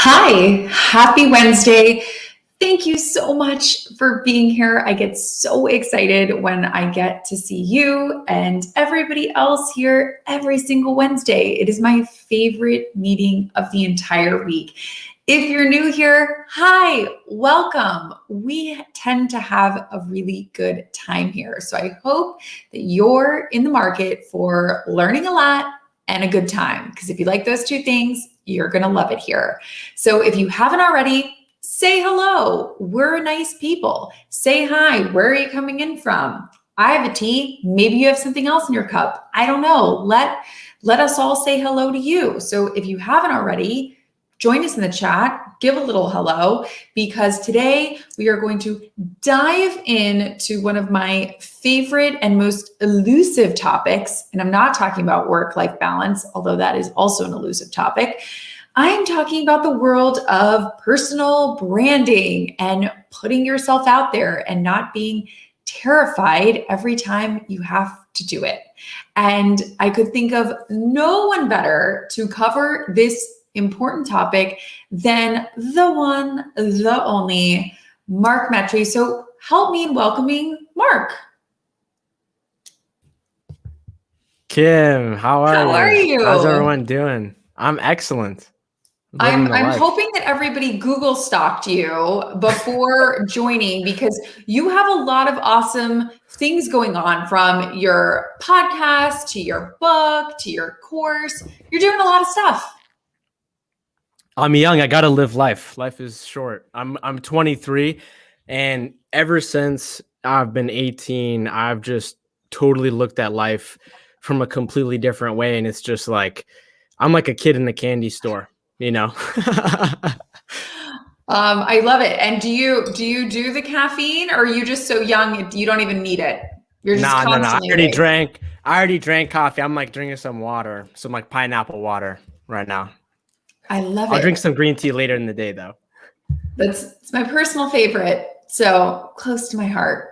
Hi, happy Wednesday. Thank you so much for being here. I get so excited when I get to see you and everybody else here every single Wednesday. It is my favorite meeting of the entire week. If you're new here, hi, welcome. We tend to have a really good time here. So I hope that you're in the market for learning a lot and a good time, because if you like those two things, you're going to love it here. So if you haven't already, say hello. We're nice people. Say hi. Where are you coming in from? I have a tea. Maybe you have something else in your cup. I don't know. Let us all say hello to you. So if you haven't already, join us in the chat, give a little hello, because today we are going to dive into one of my favorite and most elusive topics. And I'm not talking about work-life balance, although that is also an elusive topic. I'm talking about the world of personal branding and putting yourself out there and not being terrified every time you have to do it. And I could think of no one better to cover this important topic than the one, the only, Mark Metry. So help me in welcoming Mark. Kim, how are you? How's everyone doing? I'm excellent. I'm hoping that everybody Google stalked you before joining, because you have a lot of awesome things going on, from your podcast to your book to your course. You're doing a lot of stuff. I'm young. I gotta live life. Life is short. I'm 23, and ever since I've been 18, I've just totally looked at life from a completely different way. And it's just like I'm like a kid in a candy store, you know. I love it. And do you do the caffeine, or are you just so young you don't even need it? You're just constantly. I already drank coffee. I'm like drinking some water, some like pineapple water right now. I love it. I'll drink some green tea later in the day, though. It's my personal favorite. So close to my heart.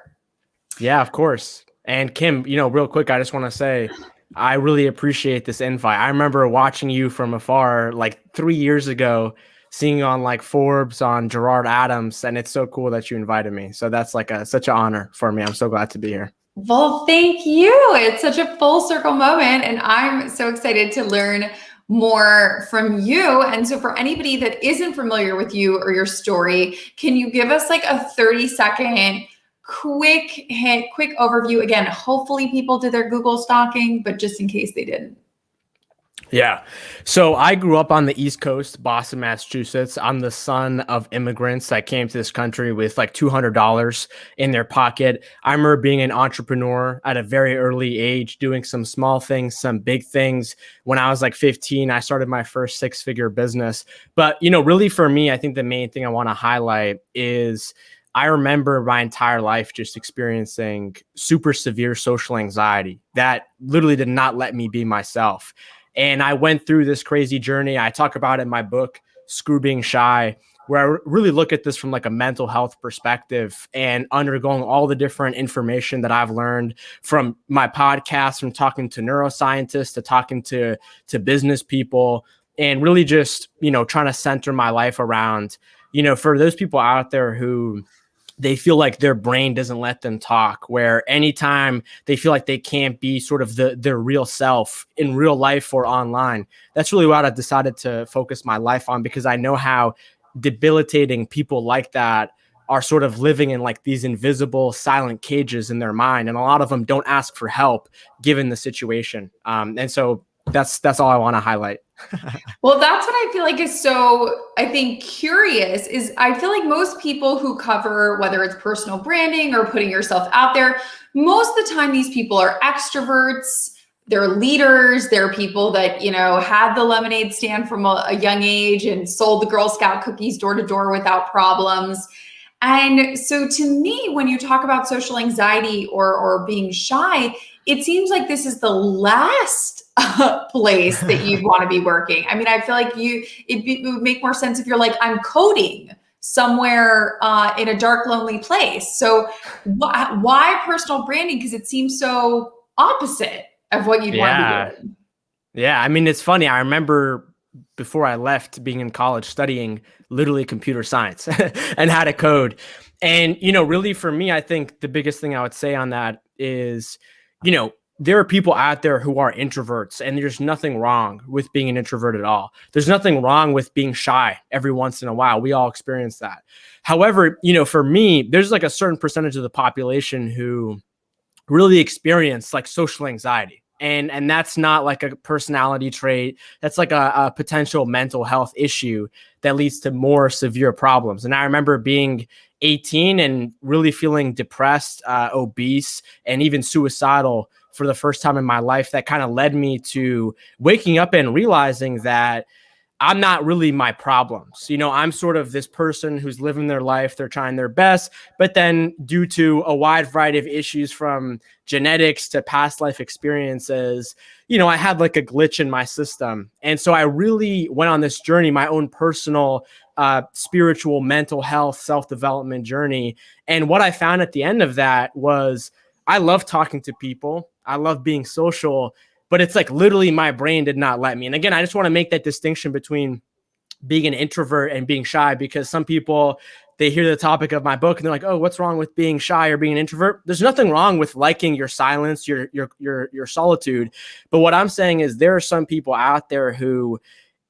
Yeah, of course. And Kim, real quick, I just want to say I really appreciate this invite. I remember watching you from afar like 3 years ago, seeing on like Forbes on Gerard Adams, and it's so cool that you invited me. So that's like such an honor for me. I'm so glad to be here. Well, thank you. It's such a full circle moment, and I'm so excited to learn more from you. And so for anybody that isn't familiar with you or your story, can you give us like a 30-second quick overview? Again, hopefully people did their Google stalking, but just in case they didn't. Yeah. So I grew up on the East Coast, Boston, Massachusetts. I'm the son of immigrants that came to this country with like $200 in their pocket. I remember being an entrepreneur at a very early age, doing some small things, some big things. When I was like 15, I started my first six-figure business. But, really for me, I think the main thing I want to highlight is I remember my entire life just experiencing super severe social anxiety that literally did not let me be myself. And I went through this crazy journey. I talk about it in my book, Screw Being Shy, where I really look at this from like a mental health perspective and undergoing all the different information that I've learned from my podcast, from talking to neuroscientists to talking to business people, and really just, trying to center my life around, for those people out there who they feel like their brain doesn't let them talk, where anytime they feel like they can't be sort of their real self in real life or online. That's really what I decided to focus my life on, because I know how debilitating people like that are sort of living in like these invisible silent cages in their mind. And a lot of them don't ask for help given the situation. And so that's all I want to highlight. Well, that's what I feel like is so, I think, curious is I feel like most people who cover, whether it's personal branding or putting yourself out there, most of the time these people are extroverts, they're leaders, they're people that, had the lemonade stand from a young age and sold the Girl Scout cookies door to door without problems. And so to me, when you talk about social anxiety or being shy, it seems like this is the last place that you'd want to be working. I mean, I feel like it would make more sense if you're like, I'm coding somewhere in a dark, lonely place. So why personal branding? Because it seems so opposite of what you'd want to be doing. Yeah. I mean, it's funny. I remember before I left being in college studying literally computer science and how to code. And, really for me, I think the biggest thing I would say on that is, there are people out there who are introverts, and there's nothing wrong with being an introvert at all. There's nothing wrong with being shy every once in a while. We all experience that. However, for me, there's like a certain percentage of the population who really experience like social anxiety. And that's not like a personality trait. That's like a potential mental health issue that leads to more severe problems. And I remember being 18 and really feeling depressed, obese, and even suicidal for the first time in my life. That kind of led me to waking up and realizing that I'm not really my problems. I'm sort of this person who's living their life. They're trying their best, but then due to a wide variety of issues from genetics to past life experiences, I had like a glitch in my system. And so I really went on this journey, my own personal, spiritual, mental health, self-development journey. And what I found at the end of that was I love talking to people. I love being social, but it's like literally my brain did not let me. And again, I just want to make that distinction between being an introvert and being shy, because some people, they hear the topic of my book and they're like, oh, what's wrong with being shy or being an introvert? There's nothing wrong with liking your silence, your solitude. But what I'm saying is there are some people out there who,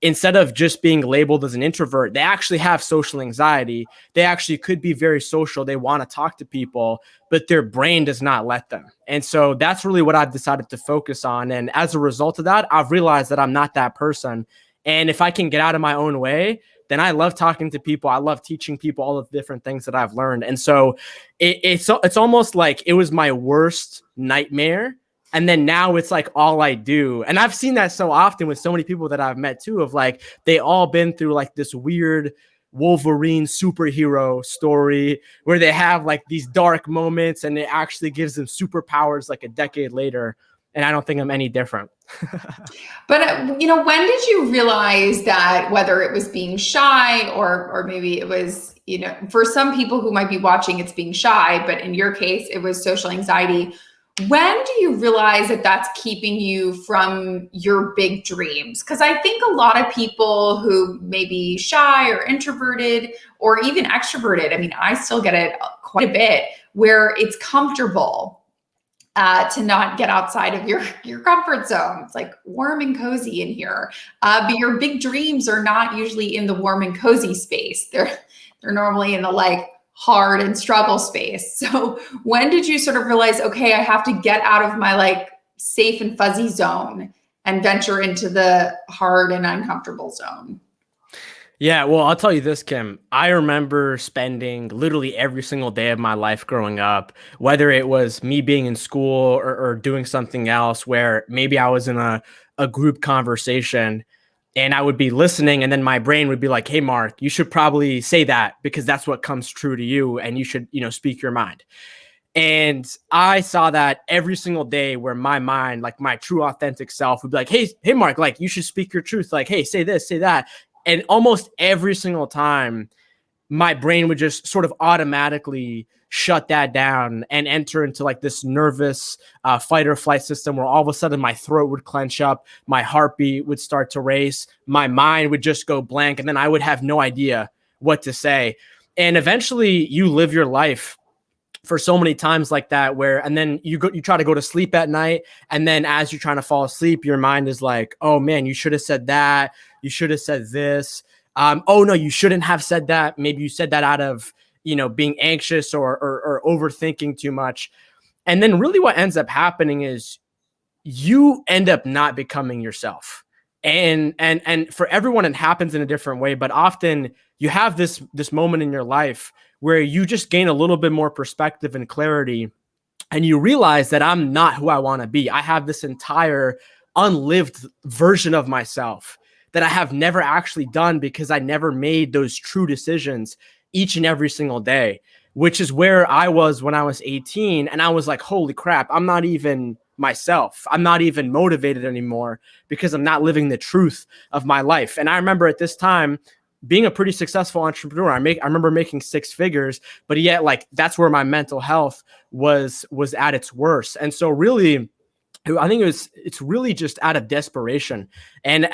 instead of just being labeled as an introvert, they actually have social anxiety. They actually could be very social. They want to talk to people, but their brain does not let them. And so that's really what I've decided to focus on. And as a result of that, I've realized that I'm not that person. And if I can get out of my own way, then I love talking to people. I love teaching people all of the different things that I've learned. And so it's almost like it was my worst nightmare. And then now it's like all I do. And I've seen that so often with so many people that I've met too, of like, they all been through like this weird Wolverine superhero story where they have like these dark moments and it actually gives them superpowers like a decade later. And I don't think I'm any different. But, when did you realize that, whether it was being shy or maybe it was, for some people who might be watching, it's being shy, but in your case, it was social anxiety. When do you realize that that's keeping you from your big dreams? Because I think a lot of people who may be shy or introverted or even extroverted, I mean, I still get it quite a bit, where it's comfortable to not get outside of your comfort zone. It's like warm and cozy in here. But your big dreams are not usually in the warm and cozy space. They're normally in the like hard and struggle space. So when did you sort of realize, okay, I have to get out of my like safe and fuzzy zone and venture into the hard and uncomfortable zone? Yeah, well, I'll tell you this, Kim. I remember spending literally every single day of my life growing up, whether it was me being in school or doing something else where maybe I was in a group conversation and I would be listening, and then my brain would be like, hey, Mark, you should probably say that because that's what comes true to you, and you should, speak your mind. And I saw that every single day where my mind, like my true authentic self, would be like, hey, Mark, like you should speak your truth. Like, hey, say this, say that. And almost every single time, my brain would just sort of automatically shut that down and enter into like this nervous fight or flight system where all of a sudden my throat would clench up, my heartbeat would start to race, my mind would just go blank, and then I would have no idea what to say. And eventually you live your life for so many times like that, and then you try to go to sleep at night, and then as you're trying to fall asleep, your mind is like, oh man, you should have said that, you should have said this. Oh no, you shouldn't have said that. Maybe you said that out of being anxious or overthinking too much. And then really what ends up happening is you end up not becoming yourself. And for everyone, it happens in a different way, but often you have this moment in your life where you just gain a little bit more perspective and clarity, and you realize that I'm not who I want to be. I have this entire unlived version of myself that I have never actually done because I never made those true decisions each and every single day, which is where I was when I was 18. And I was like, holy crap, I'm not even myself. I'm not even motivated anymore because I'm not living the truth of my life. And I remember at this time being a pretty successful entrepreneur. I remember making six figures, but yet like that's where my mental health was at its worst. And so really I think it's really just out of desperation. And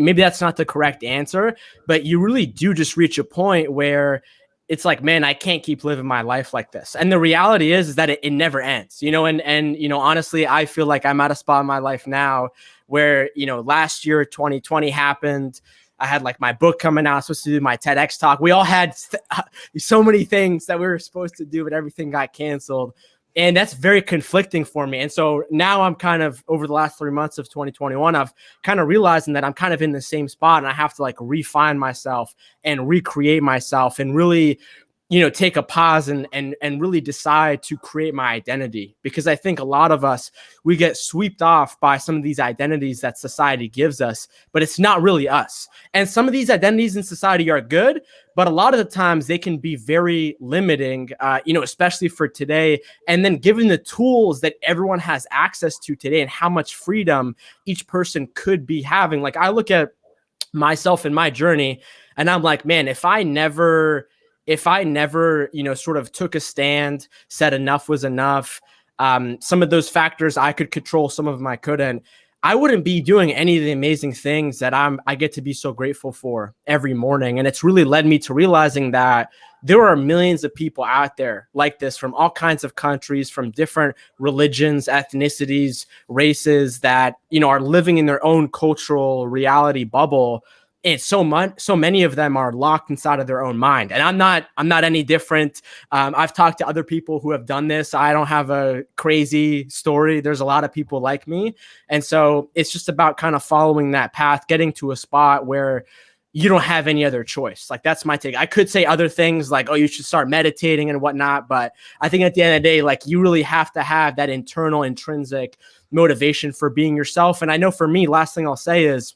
maybe that's not the correct answer, but you really do just reach a point where it's like, man, I can't keep living my life like this. And the reality is that it never ends, and honestly, I feel like I'm at a spot in my life now where, last year, 2020 happened. I had like my book coming out, I was supposed to do my TEDx talk. We all had so many things that we were supposed to do, but everything got canceled. And that's very conflicting for me. And so now I'm kind of, over the last 3 months of 2021, I've kind of realizing that I'm kind of in the same spot, and I have to like refine myself and recreate myself and really, take a pause and really decide to create my identity. Because I think a lot of us, we get swept off by some of these identities that society gives us, but it's not really us. And some of these identities in society are good, but a lot of the times they can be very limiting, especially for today. And then given the tools that everyone has access to today and how much freedom each person could be having, like I look at myself and my journey and I'm like, man, if I never, sort of took a stand, said enough was enough, some of those factors I could control, some of them I couldn't, I wouldn't be doing any of the amazing things that I get to be so grateful for every morning. And it's really led me to realizing that there are millions of people out there like this from all kinds of countries, from different religions, ethnicities, races that, are living in their own cultural reality bubble. And so many of them are locked inside of their own mind. And I'm not any different. I've talked to other people who have done this. I don't have a crazy story. There's a lot of people like me. And so it's just about kind of following that path, getting to a spot where you don't have any other choice. Like, that's my take. I could say other things like, oh, you should start meditating and whatnot. But I think at the end of the day, like, you really have to have that internal intrinsic motivation for being yourself. And I know for me, last thing I'll say is,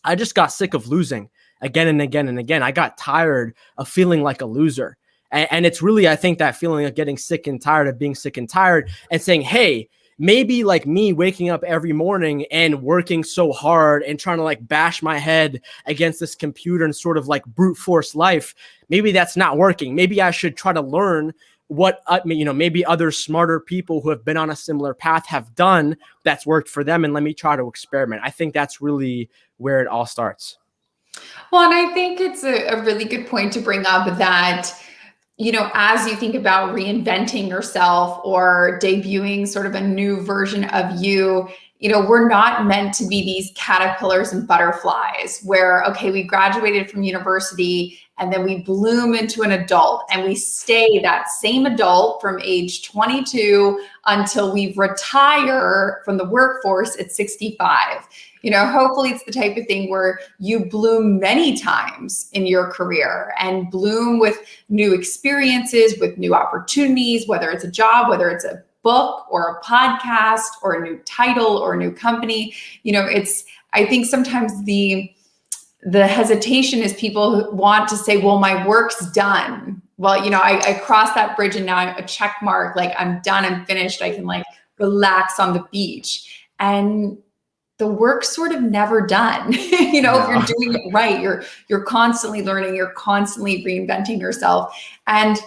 I just got sick of losing again and again and again. I got tired of feeling like a loser. And it's really, I think, that feeling of getting sick and tired of being sick and tired and saying, hey, maybe like me waking up every morning and working so hard and trying to like bash my head against this computer and sort of like brute force life, maybe that's not working. Maybe I should try to learn what, maybe other smarter people who have been on a similar path have done that's worked for them. And let me try to experiment. I think that's really where it all starts. Well, and I think it's a really good point to bring up that, as you think about reinventing yourself or debuting sort of a new version of you, we're not meant to be these caterpillars and butterflies where, okay, we graduated from university and then we bloom into an adult and we stay that same adult from age 22 until we retire from the workforce at 65. Hopefully it's the type of thing where you bloom many times in your career and bloom with new experiences, with new opportunities, whether it's a job, whether it's a book or a podcast or a new title or a new company. I think sometimes the hesitation is people who want to say, well, my work's done. Well, I crossed that bridge and now I'm a check mark, like I'm done, I'm finished. I can like relax on the beach. And the work's sort of never done. If you're doing it right, you're constantly learning, you're constantly reinventing yourself. And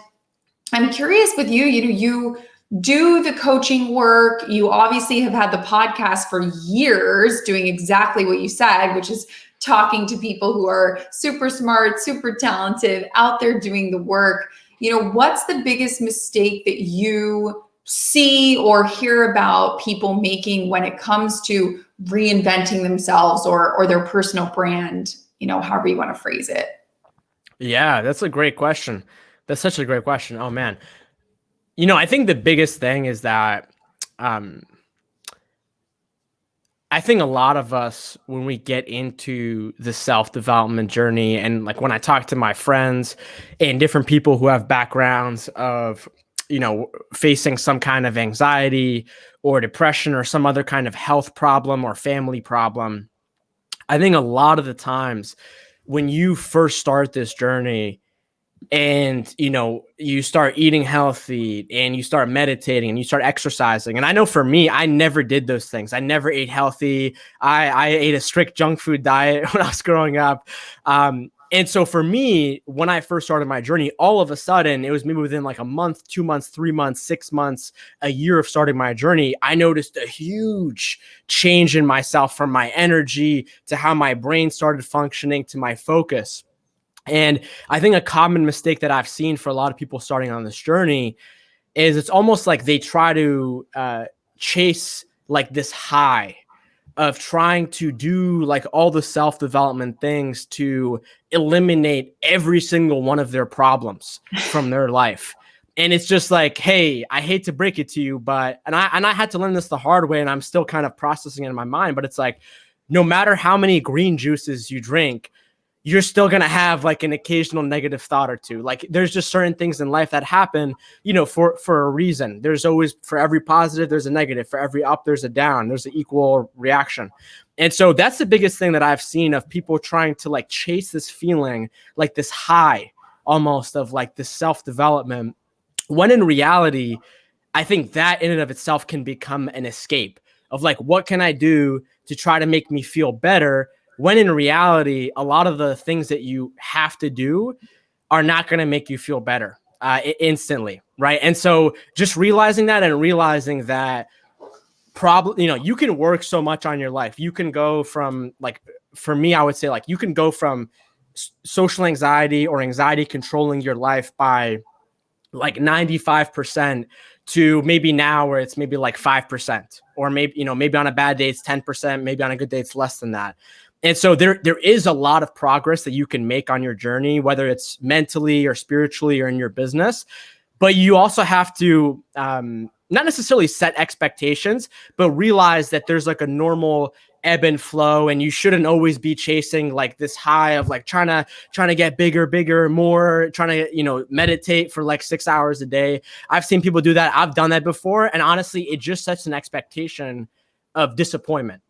I'm curious with you, you do the coaching work. You obviously have had the podcast for years doing exactly what you said, which is talking to people who are super smart, super talented, out there doing the work. What's the biggest mistake that you see or hear about people making when it comes to reinventing themselves or their personal brand, however you want to phrase it? Yeah, that's a great question. That's such a great question. Oh man. I think the biggest thing is that I think a lot of us, when we get into the self-development journey, and like when I talk to my friends and different people who have backgrounds of, facing some kind of anxiety or depression or some other kind of health problem or family problem, I think a lot of the times when you first start this journey and, you start eating healthy and you start meditating and you start exercising. And I know for me, I never did those things. I never ate healthy. I ate a strict junk food diet when I was growing up. And so for me, when I first started my journey, all of a sudden, it was maybe within like a month, 2 months, 3 months, 6 months, a year of starting my journey, I noticed a huge change in myself, from my energy to how my brain started functioning to my focus. And I think a common mistake that I've seen for a lot of people starting on this journey is it's almost like they try to chase like this high of trying to do like all the self-development things to eliminate every single one of their problems from their life. And it's just like, hey, I hate to break it to you, but and I had to learn this the hard way, and I'm still kind of processing it in my mind, but it's like, no matter how many green juices you drink, you're still going to have like an occasional negative thought or two. Like, there's just certain things in life that happen, for a reason. There's always, for every positive, there's a negative. For every up, there's a down. There's an equal reaction. And so that's the biggest thing that I've seen of people trying to like chase this feeling, like this high almost of like this self-development, when in reality, I think that in and of itself can become an escape of like, what can I do to try to make me feel better? When in reality, a lot of the things that you have to do are not going to make you feel better instantly, right? And so just realizing that, and realizing that probably, you can work so much on your life. You can go from, like, for me, I would say, like, you can go from social anxiety or anxiety controlling your life by like 95% to maybe now where it's maybe like 5%, or maybe, maybe on a bad day it's 10%, maybe on a good day it's less than that. And so there is a lot of progress that you can make on your journey, whether it's mentally or spiritually or in your business. But you also have to not necessarily set expectations, but realize that there's like a normal ebb and flow, and you shouldn't always be chasing like this high of like trying to get bigger, more, trying to, meditate for like 6 hours a day. I've seen people do that. I've done that before. And honestly, it just sets an expectation of disappointment.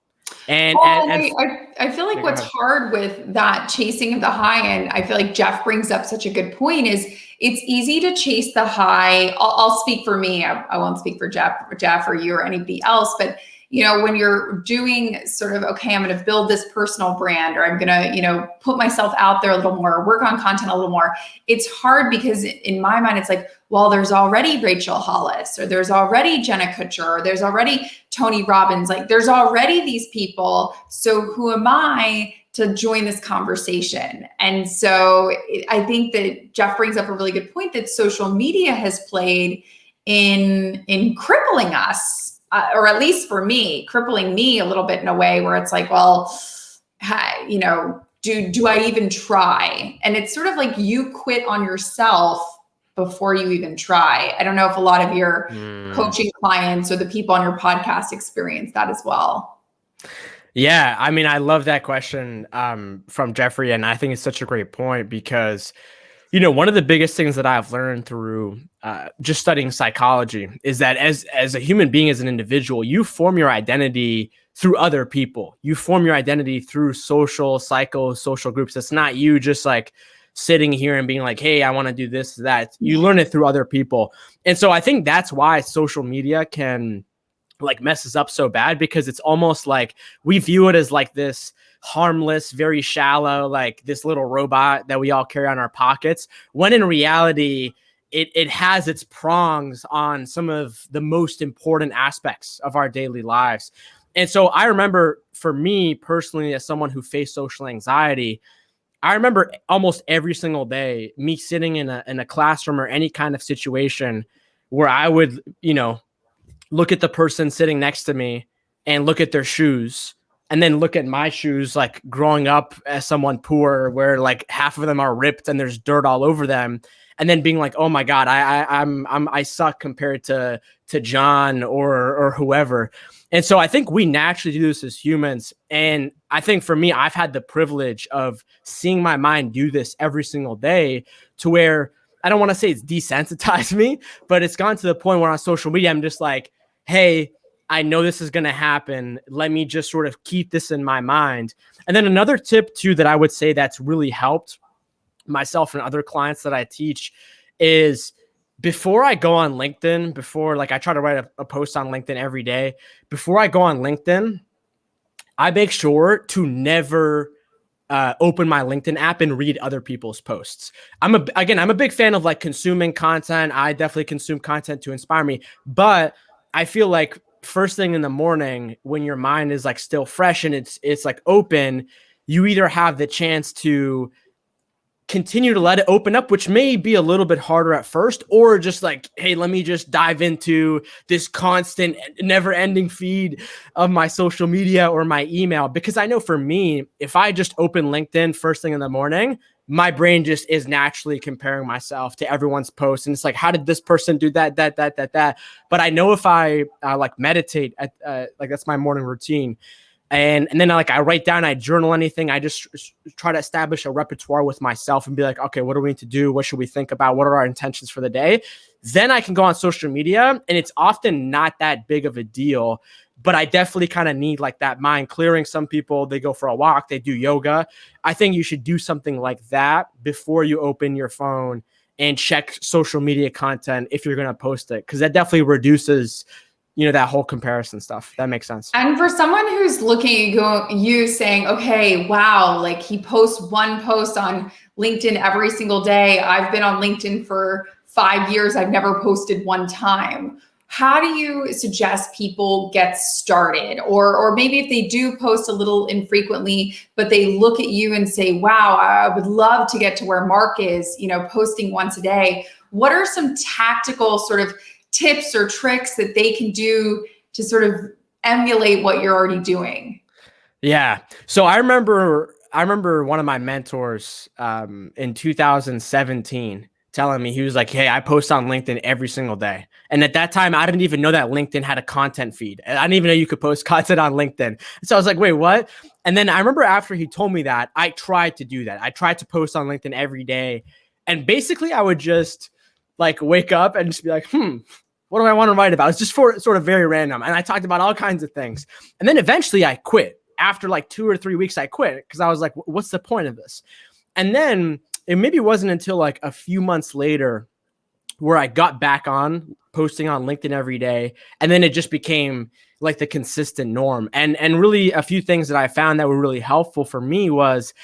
And I feel like what's hard with that chasing of the high, and I feel like Jeff brings up such a good point, is it's easy to chase the high. I'll speak for me. I won't speak for Jeff or you or anybody else, but when you're doing sort of, okay, I'm going to build this personal brand, or I'm going to, put myself out there a little more, work on content a little more. It's hard because in my mind, it's like, well, there's already Rachel Hollis, or there's already Jenna Kutcher, or there's already Tony Robbins. Like, there's already these people. So who am I to join this conversation? And so I think that Jeff brings up a really good point that social media has played in crippling us. Or at least for me, crippling me a little bit in a way where it's like, well, do I even try? And it's sort of like you quit on yourself before you even try. I don't know if a lot of your coaching clients or the people on your podcast experience that as well. Yeah, I mean, I love that question from Jeffrey, and I think it's such a great point because one of the biggest things that I've learned through just studying psychology is that as a human being, as an individual, you form your identity through other people. You form your identity through social groups. It's not you just like sitting here and being like, hey, I want to do this, that. You learn it through other people. And so I think that's why social media can like mess us up so bad, because it's almost like we view it as like this harmless, very shallow, like this little robot that we all carry on our pockets, when in reality, it has its prongs on some of the most important aspects of our daily lives. And so I remember, for me personally, as someone who faced social anxiety, I remember almost every single day me sitting in a classroom or any kind of situation where I would, look at the person sitting next to me and look at their shoes, and then look at my shoes, like growing up as someone poor, where like half of them are ripped and there's dirt all over them. And then being like, oh my God, I suck compared to John or whoever. And so I think we naturally do this as humans. And I think for me, I've had the privilege of seeing my mind do this every single day, to where I don't want to say it's desensitized me, but it's gone to the point where on social media, I'm just like, hey, I know this is going to happen. Let me just sort of keep this in my mind. And then another tip too, that I would say that's really helped myself and other clients that I teach, is before I go on LinkedIn, before like I try to write a post on LinkedIn every day, before I go on LinkedIn, I make sure to never open my LinkedIn app and read other people's posts. I'm a big fan of like consuming content. I definitely consume content to inspire me, but I feel like first thing in the morning when your mind is like still fresh and it's like open, you either have the chance to continue to let it open up, which may be a little bit harder at first, or just like, hey, let me just dive into this constant, never ending feed of my social media or my email. Because I know for me, if I just open LinkedIn first thing in the morning, my brain just is naturally comparing myself to everyone's posts. And it's like, how did this person do that? But I know if I like meditate, like that's my morning routine. And then I write down, I journal anything. I just try to establish a repertoire with myself and be like, okay, what do we need to do? What should we think about? What are our intentions for the day? Then I can go on social media, and it's often not that big of a deal, but I definitely kind of need like that mind clearing. Some people, they go for a walk, they do yoga. I think you should do something like that before you open your phone and check social media content if you're going to post it, because that definitely reduces that whole comparison stuff. That makes sense. And for someone who's looking at you saying, okay, wow, like he posts one post on LinkedIn every single day. I've been on LinkedIn for 5 years. I've never posted one time. How do you suggest people get started? Or maybe if they do post a little infrequently, but they look at you and say, wow, I would love to get to where Mark is, posting once a day. What are some tactical sort of tips or tricks that they can do to sort of emulate what you're already doing? Yeah. So I remember one of my mentors in 2017 telling me, he was like, hey, I post on LinkedIn every single day. And at that time, I didn't even know that LinkedIn had a content feed. I didn't even know you could post content on LinkedIn. So I was like, wait, what? And then I remember after he told me that, I tried to do that. I tried to post on LinkedIn every day. And basically I would just like wake up and just be like, what do I want to write about? It's just sort of very random. And I talked about all kinds of things. And then eventually I quit. After like 2 or 3 weeks, I quit because I was like, what's the point of this? And then it maybe wasn't until like a few months later where I got back on posting on LinkedIn every day. And then it just became like the consistent norm. And really a few things that I found that were really helpful for me was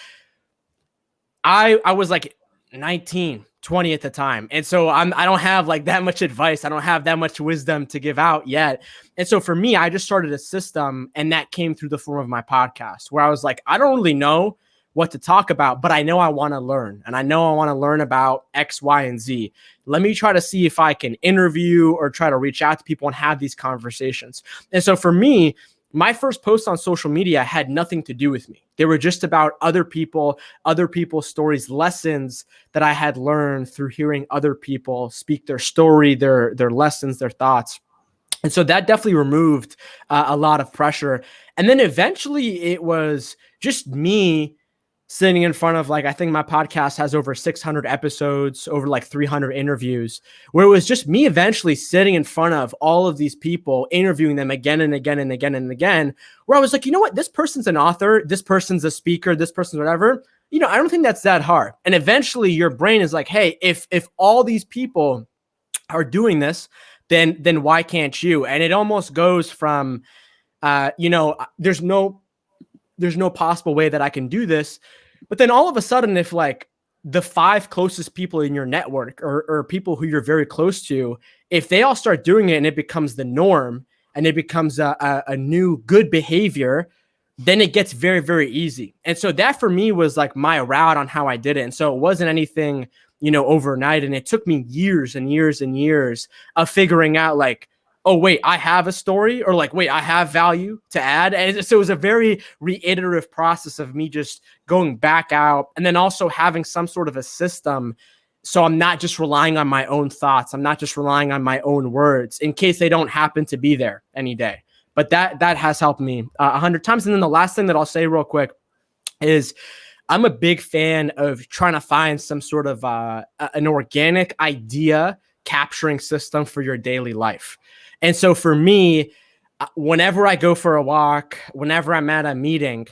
I was like 19, 20 at the time. And so I don't have like that much advice. I don't have that much wisdom to give out yet. And so for me, I just started a system, and that came through the form of my podcast, where I was like, I don't really know what to talk about, but I know I want to learn, and I know I want to learn about X, Y, and Z. Let me try to see if I can interview or try to reach out to people and have these conversations. And so for me, my first posts on social media had nothing to do with me. They were just about other people's stories, lessons that I had learned through hearing other people speak their story, their lessons, their thoughts. And so that definitely removed a lot of pressure. And then eventually it was just me sitting in front of, like, I think my podcast has over 600 episodes, over like 300 interviews, where it was just me eventually sitting in front of all of these people, interviewing them again and again and again and again, where I was like, you know what, this person's an author, this person's a speaker, this person's whatever. I don't think that's that hard. And eventually your brain is like, hey, if all these people are doing this, then why can't you? And it almost goes from, there's no possible way that I can do this. But then all of a sudden, if like the 5 closest people in your network or people who you're very close to, if they all start doing it and it becomes the norm and it becomes a new good behavior, then it gets very, very easy. And so that for me was like my route on how I did it. And so it wasn't anything, overnight. And it took me years and years and years of figuring out like, oh, wait, I have a story, or like, wait, I have value to add. And so it was a very reiterative process of me just going back out and then also having some sort of a system. So I'm not just relying on my own thoughts. I'm not just relying on my own words in case they don't happen to be there any day. But that has helped me 100 times. And then the last thing that I'll say real quick is I'm a big fan of trying to find some sort of an organic idea capturing system for your daily life. And so for me, whenever I go for a walk, whenever I'm at a meeting,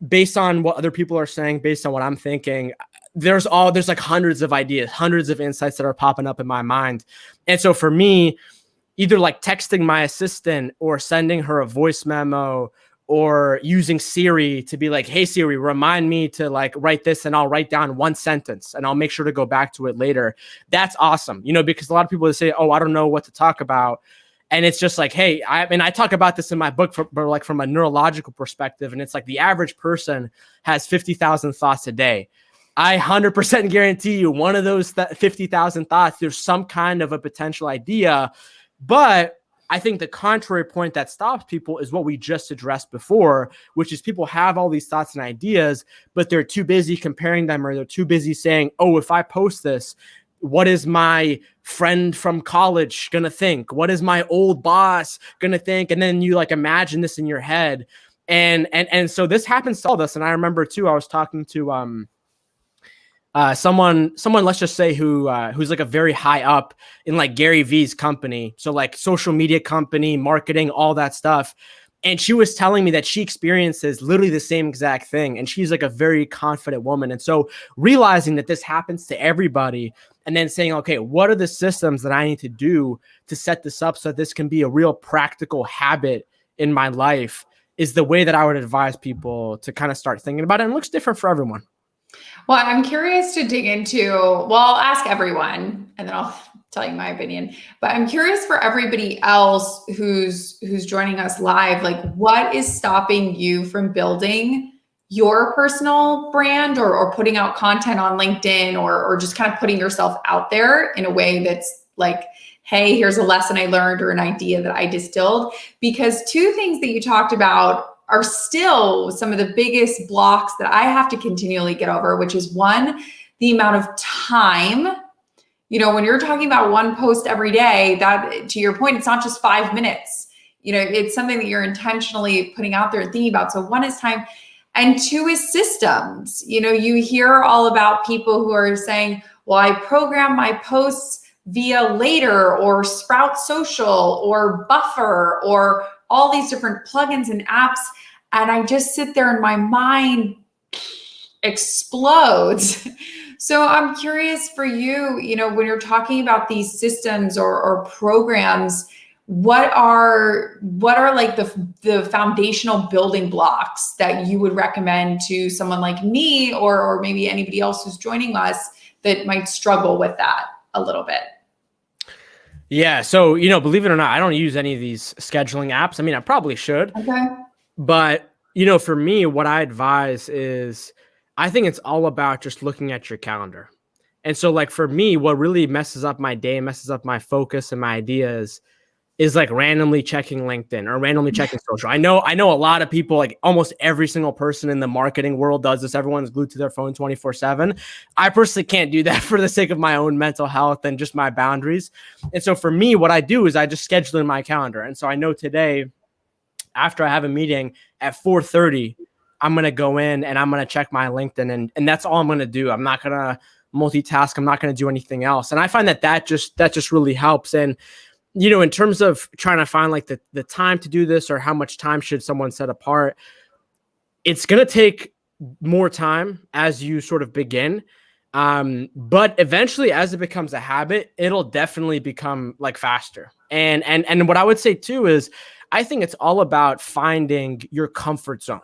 based on what other people are saying, based on what I'm thinking, there's like hundreds of ideas, hundreds of insights that are popping up in my mind. And so for me, either like texting my assistant or sending her a voice memo or using Siri to be like, hey, Siri, remind me to like write this, and I'll write down one sentence and I'll make sure to go back to it later. That's awesome. Because a lot of people say, oh, I don't know what to talk about. And it's just like, hey, I talk about this in my book like from a neurological perspective. And it's like the average person has 50,000 thoughts a day. I 100% guarantee you one of those 50,000 thoughts, there's some kind of a potential idea. But I think the contrary point that stops people is what we just addressed before, which is people have all these thoughts and ideas, but they're too busy comparing them, or they're too busy saying, oh, if I post this, what is my friend from college going to think? What is my old boss going to think? And then you like imagine this in your head. And so this happens to all of us. And I remember too, I was talking to, someone, let's just say who's like a very high up in like Gary Vee's company. So like social media company, marketing, all that stuff. And she was telling me that she experiences literally the same exact thing. And she's like a very confident woman. And so realizing that this happens to everybody, and then saying, okay, what are the systems that I need to do to set this up so that this can be a real practical habit in my life, is the way that I would advise people to kind of start thinking about it. And it looks different for everyone. Well, I'm curious to dig into, well, I'll ask everyone and then I'll tell you my opinion, but I'm curious for everybody else who's joining us live, like what is stopping you from building your personal brand or putting out content on LinkedIn or just kind of putting yourself out there in a way that's like, hey, here's a lesson I learned or an idea that I distilled? Because two things that you talked about are still some of the biggest blocks that I have to continually get over, which is one, the amount of time. When you're talking about one post every day, that, to your point, it's not just 5 minutes. It's something that you're intentionally putting out there and thinking about. So one is time, and two is systems. You hear all about people who are saying, well, I program my posts via Later or Sprout Social or Buffer or all these different plugins and apps. And I just sit there and my mind explodes. So I'm curious for you, when you're talking about these systems or programs, what are like the foundational building blocks that you would recommend to someone like me or maybe anybody else who's joining us that might struggle with that a little bit? Yeah. So, believe it or not, I don't use any of these scheduling apps. I probably should. Okay. But, for me, what I advise is I think it's all about just looking at your calendar. And so like for me, what really messes up my day, messes up my focus and my ideas is like randomly checking LinkedIn or randomly checking social. I know a lot of people, like almost every single person in the marketing world does this. Everyone's glued to their phone 24/7. I personally can't do that for the sake of my own mental health and just my boundaries. And so for me, what I do is I just schedule in my calendar. And so I know today, after I have a meeting at 4:30, I'm going to go in and I'm going to check my LinkedIn and that's all I'm going to do. I'm not going to multitask. I'm not going to do anything else. And I find that just really helps. And in terms of trying to find like the time to do this or how much time should someone set apart, it's going to take more time as you sort of begin. But eventually as it becomes a habit, it'll definitely become like faster. And what I would say too is I think it's all about finding your comfort zone.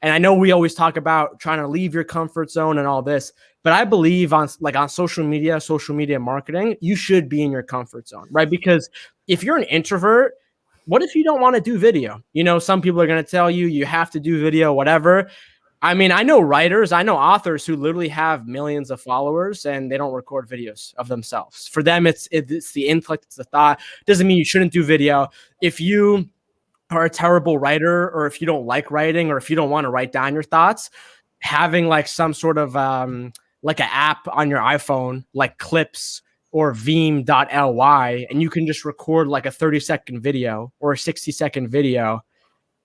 And I know we always talk about trying to leave your comfort zone and all this, but I believe on social media marketing, you should be in your comfort zone, right? Because if you're an introvert, what if you don't want to do video? Some people are going to tell you have to do video, whatever. I know writers, I know authors who literally have millions of followers and they don't record videos of themselves. For them, it's the intellect, it's the thought. Doesn't mean you shouldn't do video. If you are a terrible writer, or if you don't like writing, or if you don't want to write down your thoughts, having like some sort of like an app on your iPhone, like Clips or Veeam.ly, and you can just record like a 30-second video or a 60-second video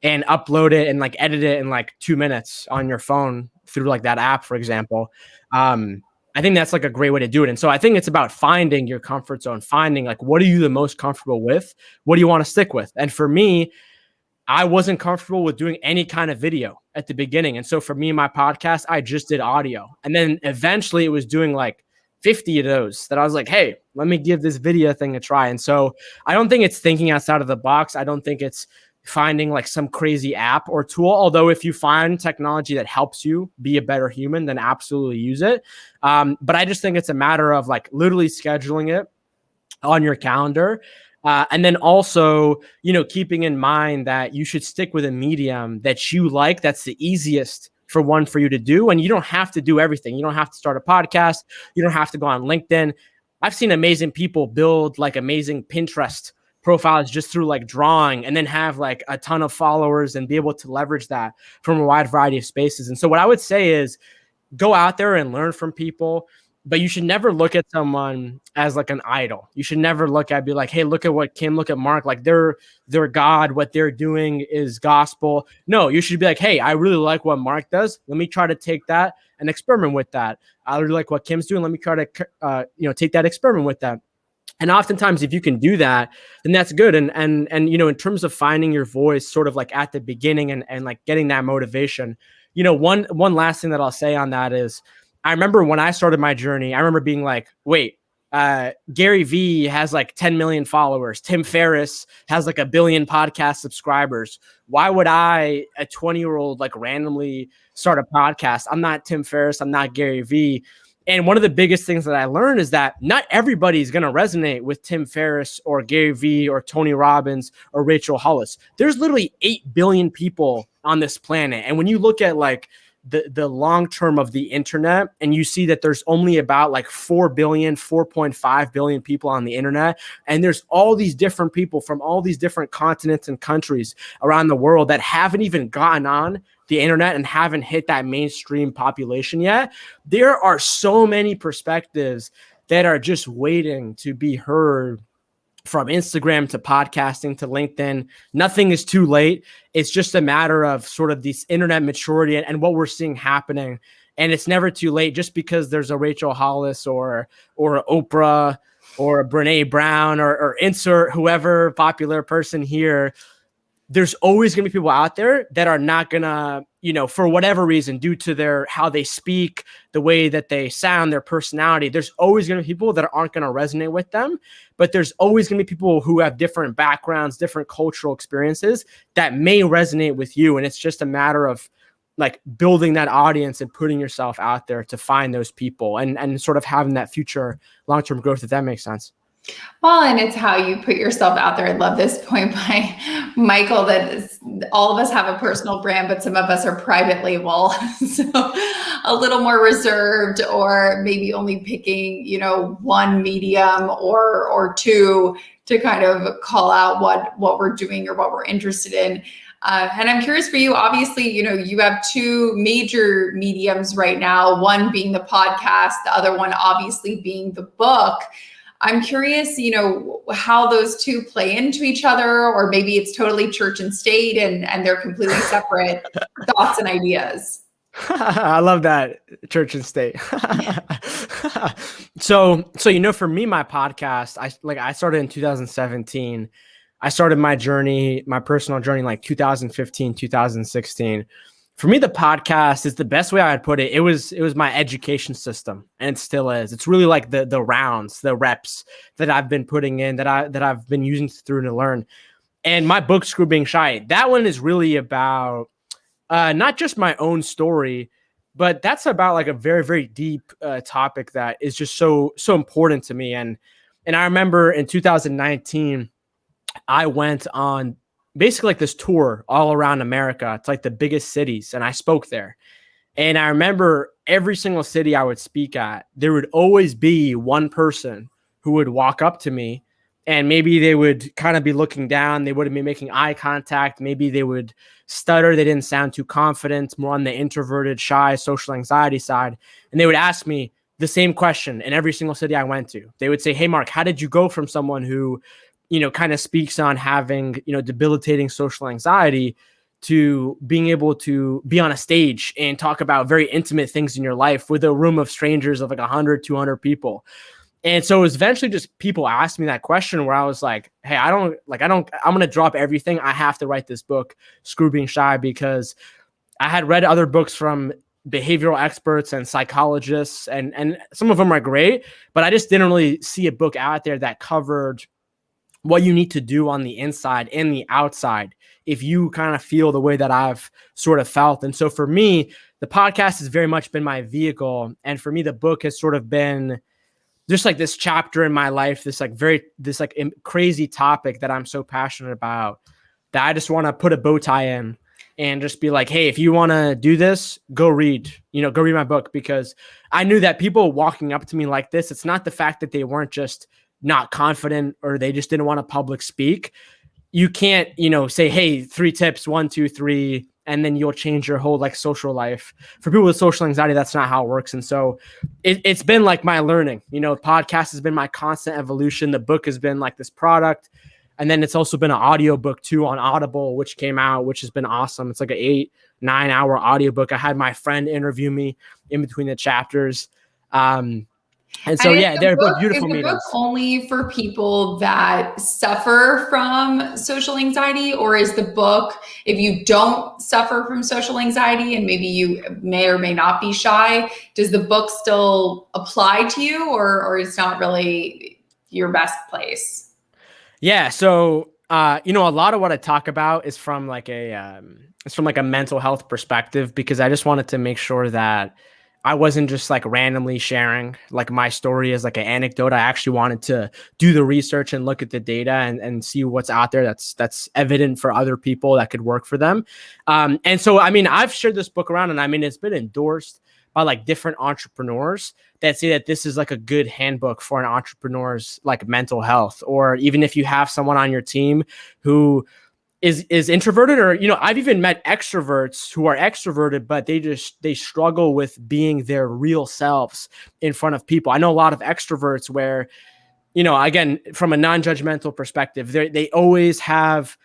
and upload it and like edit it in like 2 minutes on your phone through like that app, for example. I think that's like a great way to do it. And so I think it's about finding your comfort zone, finding like, what are you the most comfortable with? What do you want to stick with? And for me, I wasn't comfortable with doing any kind of video at the beginning. And so for me, my podcast, I just did audio. And then eventually it was doing like 50 of those that I was like, hey, let me give this video thing a try. And so I don't think it's thinking outside of the box. I don't think it's finding like some crazy app or tool. Although if you find technology that helps you be a better human, then absolutely use it. But I just think it's a matter of like literally scheduling it on your calendar. And then also, keeping in mind that you should stick with a medium that you like, that's the easiest for you to do. And you don't have to do everything. You don't have to start a podcast. You don't have to go on LinkedIn. I've seen amazing people build like amazing Pinterest profiles just through like drawing and then have like a ton of followers and be able to leverage that from a wide variety of spaces. And so what I would say is go out there and learn from people, but you should never look at someone as like an idol. You should never be like, hey, look at what Kim, look at Mark, like they're God, what they're doing is gospel. No, you should be like, hey, I really like what Mark does. Let me try to take that and experiment with that. I really like what Kim's doing. Let me try to, take that, experiment with that. And oftentimes, if you can do that, then that's good. And in terms of finding your voice, sort of like at the beginning and like getting that motivation, one last thing that I'll say on that is, I remember when I started my journey, I remember being like, wait, Gary Vee has like 10 million followers. Tim Ferriss has like 1 billion podcast subscribers. Why would I, a 20-year-old, like randomly start a podcast? I'm not Tim Ferriss. I'm not Gary Vee. And one of the biggest things that I learned is that not everybody is going to resonate with Tim Ferriss or Gary Vee or Tony Robbins or Rachel Hollis. There's literally 8 billion people on this planet. And when you look at like the long term of the internet and you see that there's only about like 4 billion, 4.5 billion people on the internet. And there's all these different people from all these different continents and countries around the world that haven't even gotten on the internet and haven't hit that mainstream population yet. There are so many perspectives that are just waiting to be heard, from Instagram to podcasting to LinkedIn. Nothing is too late. It's just a matter of sort of this internet maturity and what we're seeing happening. And it's never too late just because there's a Rachel Hollis or Oprah or a Brene Brown or insert whoever popular person here. There's always going to be people out there that are not going to, for whatever reason, due to how they speak, the way that they sound, their personality, there's always going to be people that aren't going to resonate with them. But there's always going to be people who have different backgrounds, different cultural experiences that may resonate with you. And it's just a matter of like building that audience and putting yourself out there to find those people and sort of having that future long-term growth, if that makes sense. Well, and it's how you put yourself out there. I love this point by Michael that all of us have a personal brand, but some of us are private label. So a little more reserved, or maybe only picking, one medium or two to kind of call out what we're doing or what we're interested in. And I'm curious for you, obviously, you have 2 major mediums right now, one being the podcast, the other one obviously being the book. I'm curious, how those 2 play into each other, or maybe it's totally church and state and they're completely separate thoughts and ideas. I love that, church and state. So, for me, my podcast, I started in 2017. I started my personal journey, like 2015, 2016. For me, the podcast is the best way I'd put it. It was my education system, and it still is. It's really like the rounds, the reps that I've been putting in, that I've been using through to learn. And my book, Screw Being Shy, that one is really about not just my own story, but that's about like a very, very deep topic that is just so important to me. And I remember in 2019, I went on basically like this tour all around America. It's like the biggest cities, and I spoke there. And I remember every single city I would speak at, there would always be one person who would walk up to me, and maybe they would kind of be looking down. They wouldn't be making eye contact. Maybe they would stutter. They didn't sound too confident, more on the introverted, shy, social anxiety side. And they would ask me the same question in every single city I went to. They would say, hey, Mark, how did you go from someone who kind of speaks on having, debilitating social anxiety to being able to be on a stage and talk about very intimate things in your life with a room of strangers of like 100, 200 people? And so it was eventually just people asked me that question where I was like, hey, I'm going to drop everything. I have to write this book, Screw Being Shy, because I had read other books from behavioral experts and psychologists, and some of them are great, but I just didn't really see a book out there that covered what you need to do on the inside and the outside if you kind of feel the way that I've sort of felt. And so for me, the podcast has very much been my vehicle. And for me, the book has sort of been just like this chapter in my life, this crazy topic that I'm so passionate about, that I just want to put a bow tie in and just be like, hey, if you want to do this, go read my book. Because I knew that people walking up to me like this, it's not the fact that they weren't just not confident or they just didn't want to public speak. You can't, say, hey, 3 tips, 1, 2, 3, and then you'll change your whole like social life. For people with social anxiety, that's not how it works. And so it's been like my learning, podcast has been my constant evolution. The book has been like this product. And then it's also been an audiobook too on Audible, which came out, which has been awesome. It's like an 8-9 hour audiobook. I had my friend interview me in between the chapters. And so, they're beautiful meetings. Is the book only for people that suffer from social anxiety, or is the book, if you don't suffer from social anxiety and maybe you may or may not be shy, does the book still apply to you, or it's not really your best place? Yeah. So, a lot of what I talk about is from like a mental health perspective, because I just wanted to make sure that I wasn't just like randomly sharing like my story as like an anecdote. I actually wanted to do the research and look at the data and see what's out there that's evident for other people that could work for them. And so, I've shared this book around, and it's been endorsed by like different entrepreneurs that say that this is like a good handbook for an entrepreneur's like mental health, or even if you have someone on your team who is introverted, or, I've even met extroverts who are extroverted, but they struggle with being their real selves in front of people. I know a lot of extroverts where, again, from a non-judgmental perspective, they always have,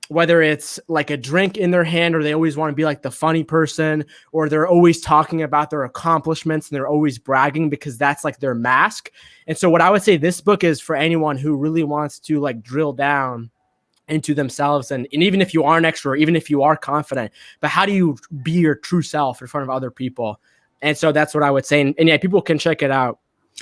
whether it's like a drink in their hand, or they always want to be like the funny person, or they're always talking about their accomplishments and they're always bragging because that's like their mask. And so what I would say, this book is for anyone who really wants to like drill down into themselves. And even if you are an extrovert, even if you are confident, but how do you be your true self in front of other people? And so that's what I would say. And yeah, people can check it out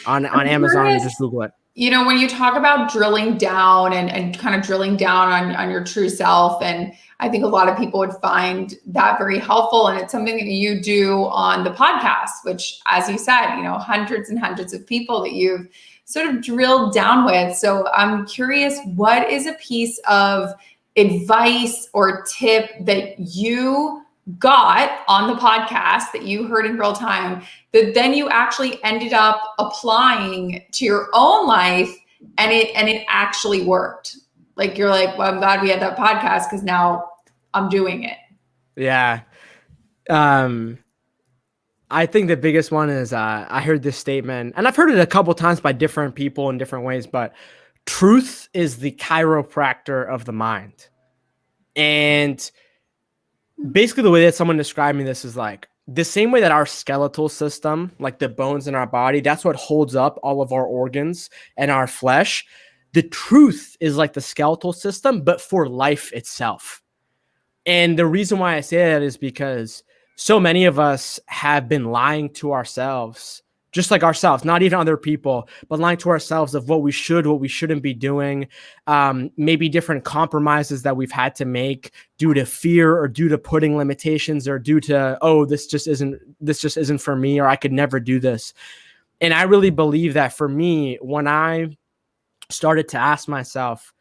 on Amazon and just Google it. When you talk about drilling down and kind of drilling down on your true self, and I think a lot of people would find that very helpful. And it's something that you do on the podcast, which, as you said, hundreds and hundreds of people that you've sort of drilled down with. So I'm curious, what is a piece of advice or tip that you got on the podcast that you heard in real time that then you actually ended up applying to your own life, and it actually worked? Like, you're like, well, I'm glad we had that podcast because now I'm doing it. Yeah. I think the biggest one is I heard this statement, and I've heard it a couple times by different people in different ways, but truth is the chiropractor of the mind. And basically the way that someone described me this is like the same way that our skeletal system, like the bones in our body, that's what holds up all of our organs and our flesh. The truth is like the skeletal system, but for life itself. And the reason why I say that is because so many of us have been lying to ourselves, just like ourselves, not even other people, but lying to ourselves of what we should, what we shouldn't be doing. Maybe different compromises that we've had to make due to fear, or due to putting limitations, or due to, oh, this just isn't for me, or I could never do this. And I really believe that for me, when I started to ask myself,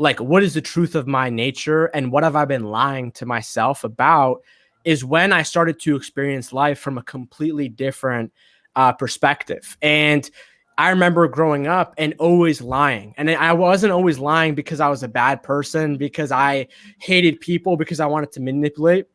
like, what is the truth of my nature and what have I been lying to myself about, is when I started to experience life from a completely different perspective. And I remember growing up and always lying. And I wasn't always lying because I was a bad person, because I hated people, because I wanted to manipulate.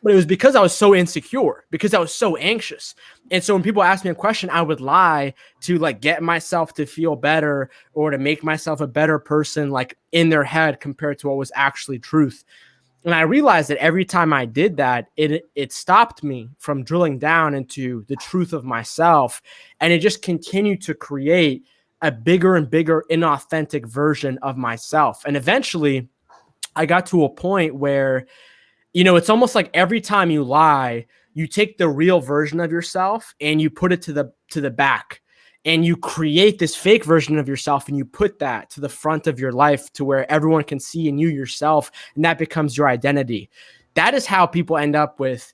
But it was because I was so insecure, because I was so anxious. And so when people asked me a question, I would lie to like get myself to feel better, or to make myself a better person, like in their head, compared to what was actually truth. And I realized that every time I did that, it stopped me from drilling down into the truth of myself. And it just continued to create a bigger and bigger inauthentic version of myself. And eventually I got to a point where, it's almost like every time you lie, you take the real version of yourself and you put it to the back. and you create this fake version of yourself and you put that to the front of your life to where everyone can see in you yourself, and that becomes your identity. That is how people end up with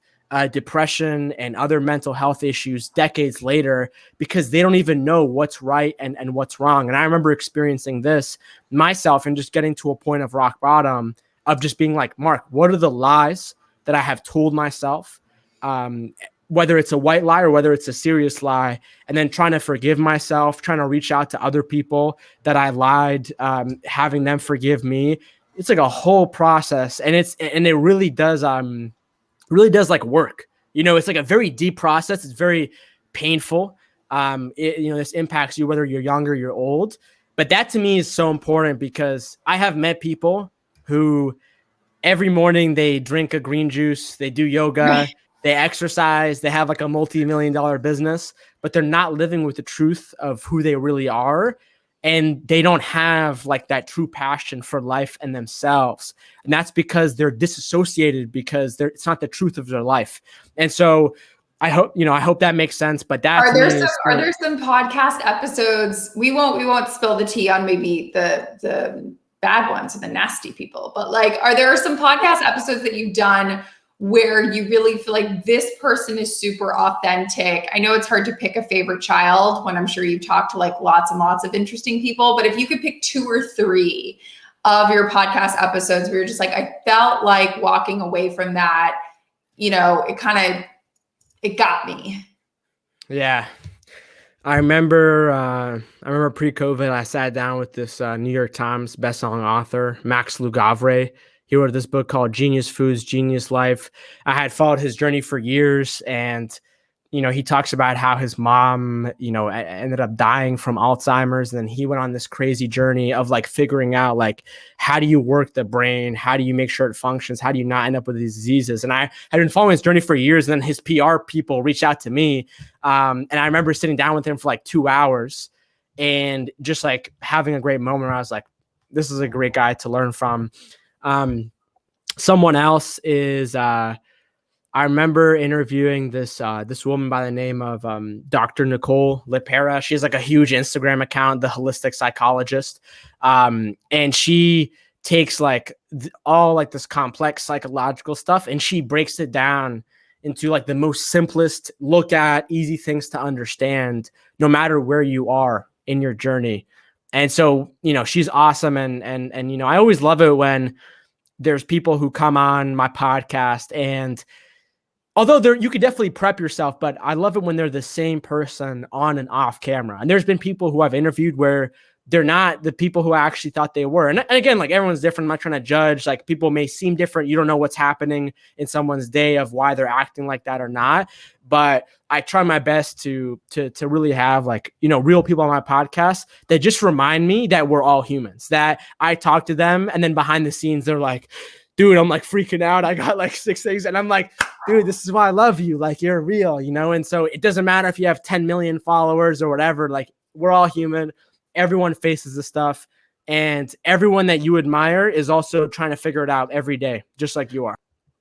depression and other mental health issues decades later, because they don't even know what's right and what's wrong. And I remember experiencing this myself and just getting to a point of rock bottom of just being like, Mark, what are the lies that I have told myself? Whether it's a white lie or whether it's a serious lie, and then trying to forgive myself, trying to reach out to other people that I lied, having them forgive me. It's like a whole process, and it really does like work. It's like a very deep process. It's very painful. This impacts you whether you're young or you're old. But that to me is so important, because I have met people who every morning they drink a green juice, they do yoga, they exercise, they have like a multi-million-dollar business, but they're not living with the truth of who they really are. And they don't have like that true passion for life and themselves. And that's because they're disassociated, because it's not the truth of their life. And so I hope that makes sense. But are there some podcast episodes? We won't spill the tea on maybe the bad ones and the nasty people, but like, are there some podcast episodes that you've done where you really feel like this person is super authentic? I know it's hard to pick a favorite child when I'm sure you've talked to like lots and lots of interesting people, but if you could pick 2 or 3 of your podcast episodes where you're just like, I felt like walking away from that, it got me. Yeah. I remember pre-COVID, I sat down with this New York Times bestselling author, Max Lugavre. He wrote this book called Genius Foods, Genius Life. I had followed his journey for years, and he talks about how his mom, ended up dying from Alzheimer's. And then he went on this crazy journey of like figuring out like, how do you work the brain? How do you make sure it functions? How do you not end up with these diseases? And I had been following his journey for years. And then his PR people reached out to me. And I remember sitting down with him for like 2 hours and just like having a great moment where I was like, this is a great guy to learn from. Someone else is, I remember interviewing this woman by the name of Dr. Nicole LePera. She has like a huge Instagram account, The Holistic Psychologist. And she takes like all like this complex psychological stuff, and she breaks it down into like the most simplest look at, easy things to understand, no matter where you are in your journey. And so, she's awesome. And I always love it when there's people who come on my podcast, and although you could definitely prep yourself, but I love it when they're the same person on and off camera. And there's been people who I've interviewed where they're not the people who I actually thought they were. And again, like everyone's different. I'm not trying to judge. Like people may seem different. You don't know what's happening in someone's day of why they're acting like that or not. But I try my best to really have like, real people on my podcast that just remind me that we're all humans, that I talk to them. And then behind the scenes, they're like, dude, I'm like freaking out. I got like 6 things. And I'm like, dude, this is why I love you. Like you're real, And so it doesn't matter if you have 10 million followers or whatever, like we're all human. Everyone faces this stuff, and everyone that you admire is also trying to figure it out every day, just like you are.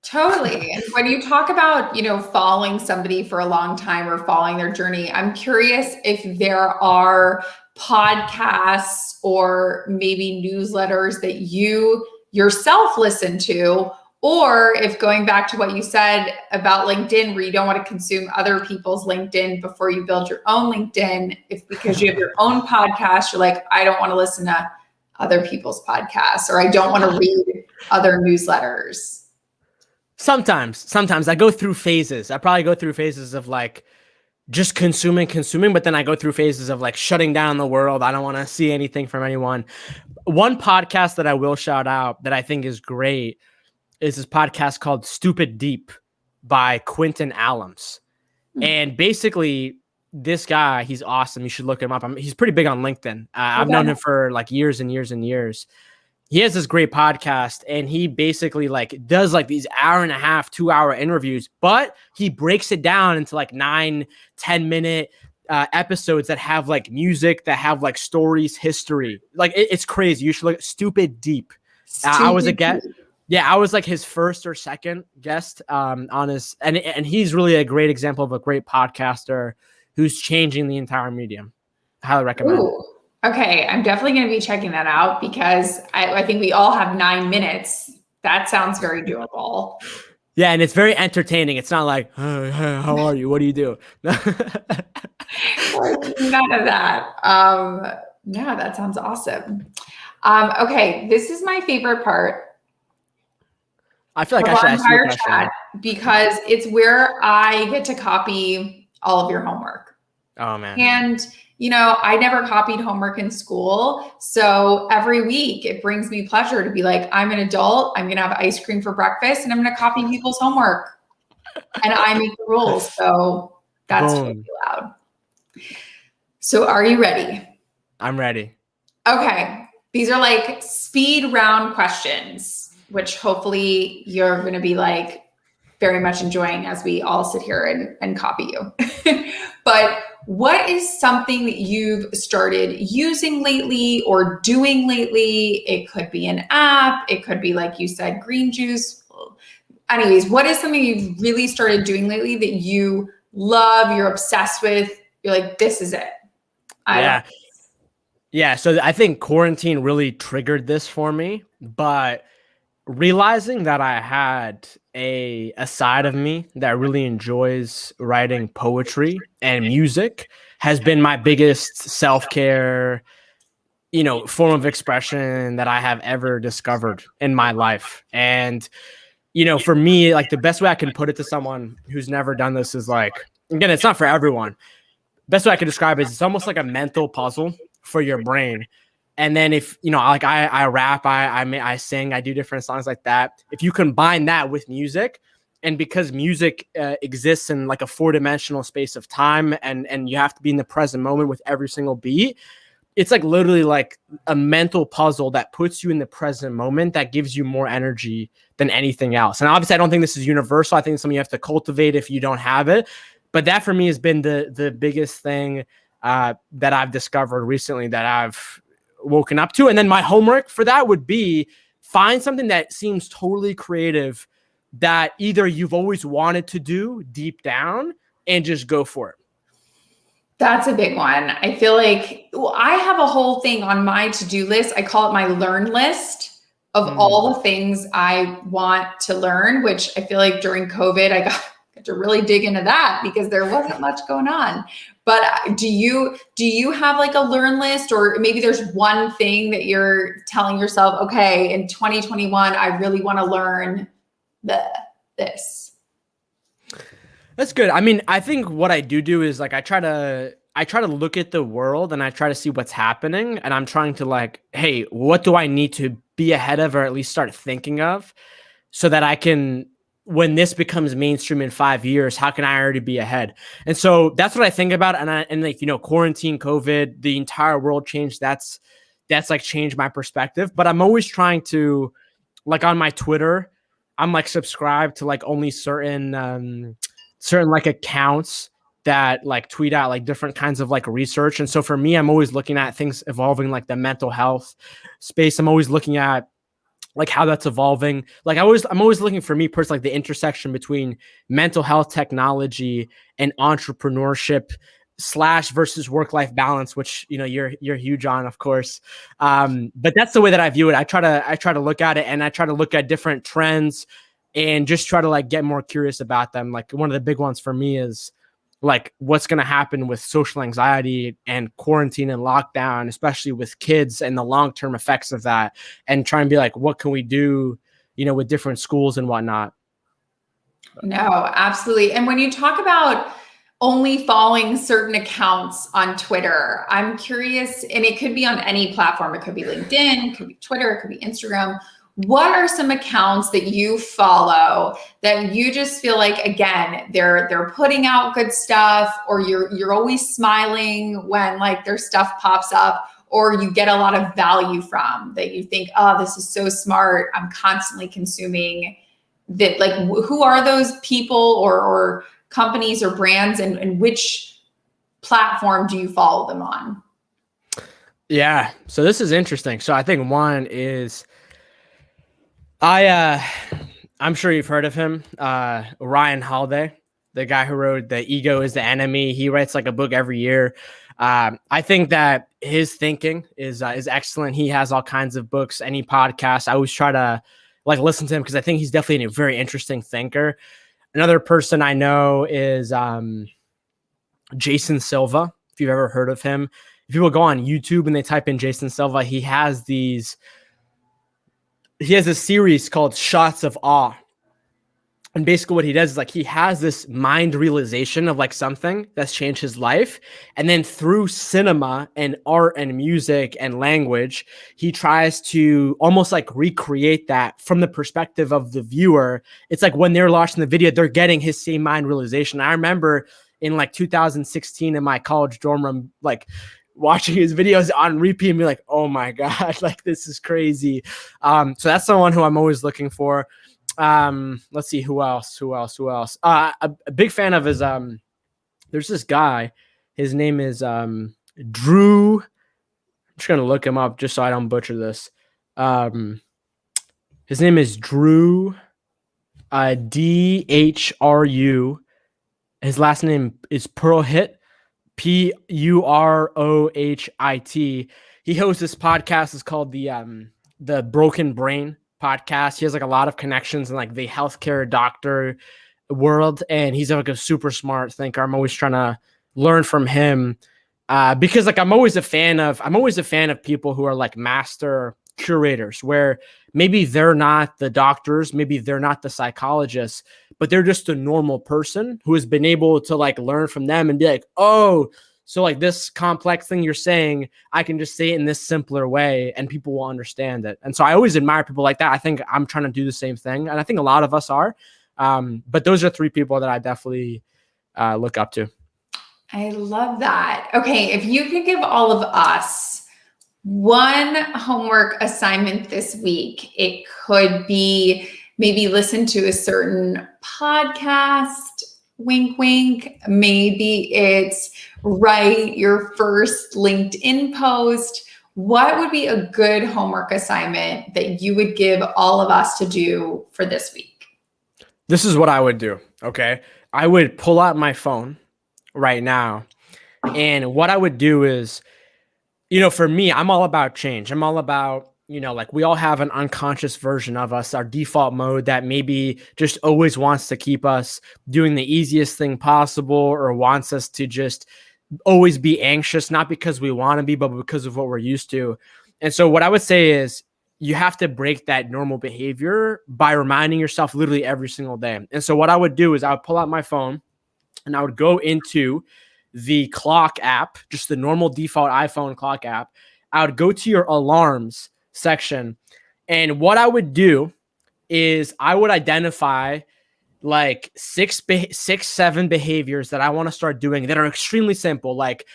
Totally. And when you talk about, following somebody for a long time or following their journey, I'm curious if there are podcasts or maybe newsletters that you yourself listen to, or if going back to what you said about LinkedIn, where you don't want to consume other people's LinkedIn before you build your own LinkedIn, if because you have your own podcast, you're like, I don't want to listen to other people's podcasts, or I don't want to read other newsletters. Sometimes I go through phases. I probably go through phases of like just consuming, but then I go through phases of like shutting down the world. I don't want to see anything from anyone. One podcast that I will shout out that I think is great is this podcast called Stupid Deep by Quentin Allums. And basically this guy, he's awesome. You should look him up. He's pretty big on LinkedIn. I've known him for like years and years and years. He has this great podcast, and he basically like does like these 1.5 hour, 2 hour interviews, but he breaks it down into like 9-10 minute episodes that have like music, that have like stories, history. Like it's crazy. You should look at Stupid Deep. I was a guest. Yeah, I was like his first or second guest on his, and he's really a great example of a great podcaster who's changing the entire medium. Highly recommend. Ooh, okay. I'm definitely going to be checking that out because I think we all have 9 minutes. That sounds very doable. Yeah, and it's very entertaining. It's not like, hey, how are you? What do you do? None of that. No, that sounds awesome. Okay, this is my favorite part I feel like of I should our ask you a entire question. chat because it's where I get to copy all of your homework. Oh, man. And, I never copied homework in school. So every week it brings me pleasure to be like, I'm an adult. I'm going to have ice cream for breakfast and I'm going to copy people's homework. And I make the rules. So that's totally Boom. allowed. So are you ready? I'm ready. Okay. These are like speed round questions, which hopefully you're going to be like very much enjoying as we all sit here and copy you. But what is something that you've started using lately or doing lately? It could be an app. It could be, like you said, green juice. Anyways, what is something you've really started doing lately that you love, you're obsessed with? You're like, this is it. Yeah. So I think quarantine really triggered this for me, but realizing that I had a side of me that really enjoys writing poetry and music has been my biggest self-care, form of expression that I have ever discovered in my life. And, for me, like the best way I can put it to someone who's never done this is like, again, it's not for everyone. Best way I can describe it is it's almost like a mental puzzle for your brain. And then if, like I rap, I sing, I do different songs like that. If you combine that with music, and because music exists in like a 4-dimensional space of time, and you have to be in the present moment with every single beat, it's like literally like a mental puzzle that puts you in the present moment that gives you more energy than anything else. And obviously I don't think this is universal. I think it's something you have to cultivate if you don't have it. But that for me has been the biggest thing that I've discovered recently that I've woken up to. And then my homework for that would be find something that seems totally creative that either you've always wanted to do deep down and just go for it. That's a big one. I feel like I have a whole thing on my to-do list. I call it my learn list of all the things I want to learn, which I feel like during COVID, I got to really dig into that because there wasn't much going on. But do you have like a learn list, or maybe there's one thing that you're telling yourself, okay, in 2021, I really want to learn this? That's good. I mean, I think what I do is like I try to look at the world and I try to see what's happening, and I'm trying to like, hey, what do I need to be ahead of, or at least start thinking of, so that I can, when this becomes mainstream in 5 years, how can I already be ahead? And so that's what I think about. And like, quarantine, COVID, the entire world changed. That's like changed my perspective. But I'm always trying to, like on my Twitter, I'm like subscribed to like only certain like accounts that like tweet out like different kinds of like research. And so for me, I'm always looking at things evolving, like the mental health space. I'm always looking at like how that's evolving. Like I'm always looking, for me personally, like the intersection between mental health, technology, and entrepreneurship / versus work-life balance, which you're huge on, of course. But that's the way that I view it. I try to look at it, and I try to look at different trends and just try to like get more curious about them. Like one of the big ones for me is like what's going to happen with social anxiety and quarantine and lockdown, especially with kids, and the long-term effects of that, and try and be like, what can we do, with different schools and whatnot. No, absolutely. And when you talk about only following certain accounts on Twitter, I'm curious, and it could be on any platform. It could be LinkedIn, it could be Twitter, it could be Instagram. What are some accounts that you follow that you just feel like, again, they're putting out good stuff, or you're always smiling when like their stuff pops up, or you get a lot of value from, that you think, oh, this is so smart, I'm constantly consuming that? Like, who are those people or companies or brands, and which platform do you follow them on? Yeah. So this is interesting. So I think one is, I'm sure you've heard of him, Ryan Holiday, the guy who wrote The Ego is the Enemy. He writes like a book every year. I think that his thinking is excellent. He has all kinds of books, any podcasts. I always try to like listen to him because I think he's definitely a very interesting thinker. Another person I know is Jason Silva. If you've ever heard of him, if people go on YouTube and they type in Jason Silva, he has a series called Shots of Awe. And basically what he does is like he has this mind realization of like something that's changed his life. And then through cinema and art and music and language, he tries to almost like recreate that from the perspective of the viewer. It's like when they're watching the video, they're getting his same mind realization. I remember in like 2016 in my college dorm room, like watching his videos on repeat and be like, oh my God, like this is crazy. So that's someone who I'm always looking for. Let's see who else. A big fan of is there's this guy, his name is Drew. I'm just gonna look him up just so I don't butcher this. His name is Drew DHRU. His last name is Purohit, Purohit. He hosts this podcast. It's called the Broken Brain podcast. He has like a lot of connections in like the healthcare doctor world, and he's like a super smart thinker. I'm always trying to learn from him because like I'm always a fan of people who are like master curators, where maybe they're not the doctors, maybe they're not the psychologists, but they're just a normal person who has been able to like learn from them and be like, oh, so like this complex thing you're saying, I can just say it in this simpler way and people will understand it. And so I always admire people like that. I think I'm trying to do the same thing. And I think a lot of us are. But those are three people that I definitely look up to. I love that. Okay, if you could give all of us one homework assignment this week, it could be maybe listen to a certain podcast, wink, wink. Maybe it's write your first LinkedIn post. What would be a good homework assignment that you would give all of us to do for this week? This is what I would do, okay? I would pull out my phone right now, and what I would do is, for me, I'm all about change. I'm all about, like we all have an unconscious version of us, our default mode that maybe just always wants to keep us doing the easiest thing possible or wants us to just always be anxious, not because we want to be, but because of what we're used to. And so what I would say is you have to break that normal behavior by reminding yourself literally every single day. And so what I would do is I would pull out my phone and I would go into the clock app, just the normal default iPhone clock app. I would go to your alarms section. And what I would do is I would identify like six, 7 behaviors that I want to start doing that are extremely simple. Like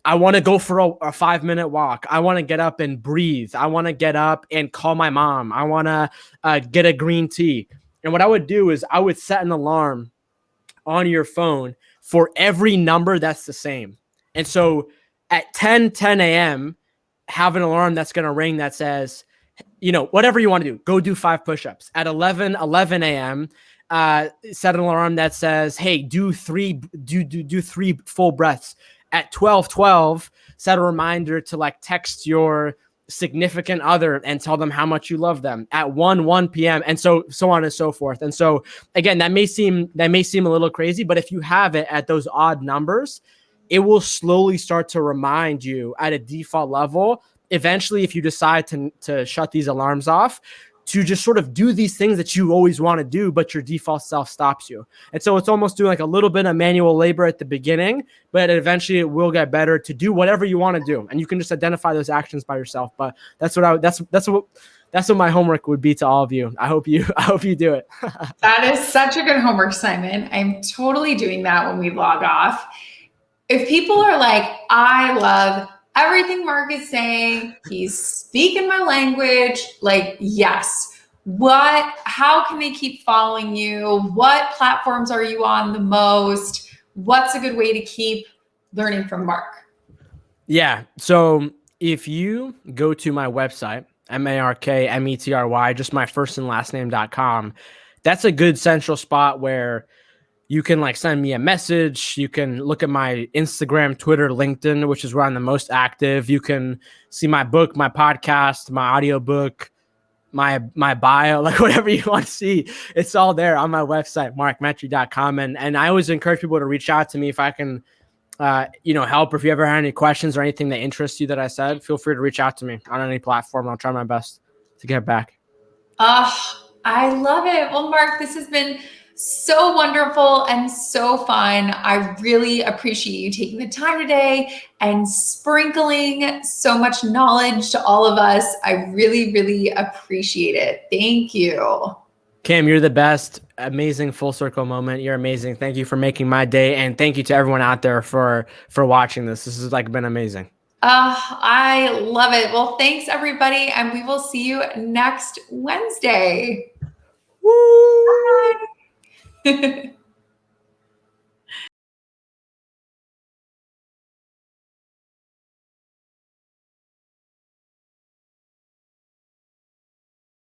I want to go for a 5-minute walk. I want to get up and breathe. I want to get up and call my mom. I want to get a green tea. And what I would do is I would set an alarm on your phone for every number that's the same. And so at 10 a.m., have an alarm that's going to ring that says, whatever you want to do, go do 5 push-ups. At 11 a.m., set an alarm that says, hey, do 3 full breaths. At 12:12, set a reminder to like text your significant other and tell them how much you love them. At 1 p.m. and so on and so forth. And so again, that may seem a little crazy, but if you have it at those odd numbers, it will slowly start to remind you at a default level. Eventually, if you decide to shut these alarms off, to just sort of do these things that you always want to do, but your default self stops you. And so it's almost doing like a little bit of manual labor at the beginning, but eventually it will get better to do whatever you want to do. And you can just identify those actions by yourself. But that's what my homework would be to all of you. I hope you do it. That is such a good homework assignment. I'm totally doing that when we log off. If people are like, I love everything Mark is saying, he's speaking my language, like, yes. How can they keep following you? What platforms are you on the most? What's a good way to keep learning from Mark? Yeah. So if you go to my website, MarkMetry, just my first and last name.com, that's a good central spot where you can like send me a message. You can look at my Instagram, Twitter, LinkedIn, which is where I'm the most active. You can see my book, my podcast, my audiobook, my bio, like whatever you want to see. It's all there on my website, markmetry.com. And I always encourage people to reach out to me if I can help, or if you ever had any questions or anything that interests you that I said, feel free to reach out to me on any platform. I'll try my best to get back. I love it. Well, Mark, this has been so wonderful and so fun. I really appreciate you taking the time today and sprinkling so much knowledge to all of us. I really, really appreciate it. Thank you. Cam, you're the best. Amazing full circle moment. You're amazing. Thank you for making my day. And thank you to everyone out there for watching this. This has like been amazing. I love it. Well, thanks everybody. And we will see you next Wednesday. Woo! Bye.